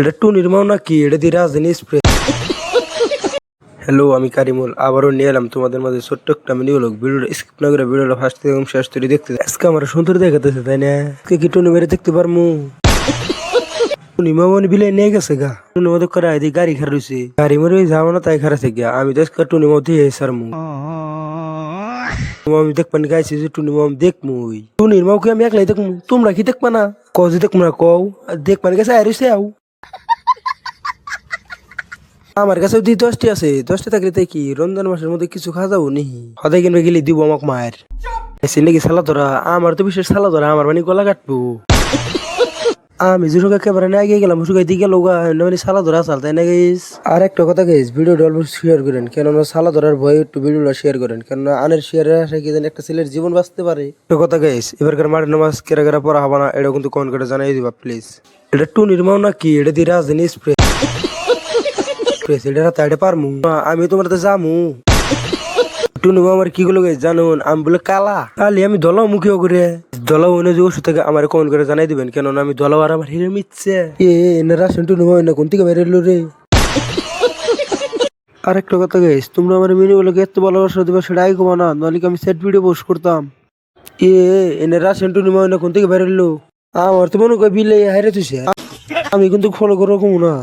এটা টুনির মাও নাকি? এটা দিয়ে রাজধানী স্প্রে। হ্যালো, আমি কারিমুল আবারও নিয়ে এলাম তোমাদের মাঝে ছোট্ট একটা মিনি ব্লগ। ভিডিওটা স্কিপ না করে ভিডিওটা ফার্স্ট থেকে শেষ করে দেখতে। আজকে আমার সুন্দর দেখাতেছে, তাই না? আজকে কি টুনি মেরে দেখতে পারমু? টুনি মামনি বিলে নিয়ে গেছে গা। টুনি মতো করে আইদি গাড়ি খার রয়েছে, গাড়ি মরে যাবো না তাই খারাপ থেকে আমি তো আজকে টুনি মধ্যে এসার মু আমি দেখবানি গাইছি যে টুনি মাম দেখমু। টুনির মাওকে আমি একলাই দেখমু, তোমরা কি দেখবা না? কও যে দেখমু না কও, দেখবানি গেছে আইরিছে আও। আমার কাছে দি 10টি আছে, 10টি থাকলে তাই কি রমজান মাসের মধ্যে কিছু খাওয়া যাবো নি? সদাই কিনবে গেলে দিব আমাকে মায়ের এসে নাকি সালা ধরা। আমার তো বিশেষ সালা ধরা, আমার মানে গলা কাটবো। আমি যে সুখা ক্যামেরা নিয়ে আগে গেলাম সুখাই দিয়ে গেল মানে সালা ধরা চাল, তাই না গাইস? আর একটা কথা গাইস, ভিডিওটা অল্প শেয়ার করেন, কেননা সালা ধরার ভয়ে একটু ভিডিওটা শেয়ার করেন, কেননা আনের শেয়ারের আশায় কি জানি একটা ছেলের জীবন বাঁচতে পারে। একটা কথা গাইস, এবারকার মাঠের নামাজ কেরা কেরা পড়া হবে না এটা কিন্তু কমেন্ট করে জানাই দিবা প্লিজ। এটা টুনির মাও নাকি? এটা দিয়ে রাজধানী স্প্রে। এটা তাইটা পারমু আমি তোমার তো যামু। টুনু আমার কি গুলো গাইস জানুন, আমি বলে কালা কালি আমি দলাও মুখে করে দলাও এনে যে ওষুধ থেকে আমার কমেন্ট করে জানাই দিবেন, কেননা আমি দলাও আর আমার হিরে মিচ্ছে এনে রাশন টুনু না কোন থেকে বেরোলো রে। আর একটা কথা গাইস, তোমরা আমার মিনি বলে এত ভালোবাসা দিবা সেটা আই কমা না, নাহলে কি আমি সেট ভিডিও পোস্ট করতাম। এনে রাশন টুনু না কোন থেকে বেরোলো আমার তো মনে করি বিলে হাইরে তুই, আমি কিন্তু ফলো করো কমু না।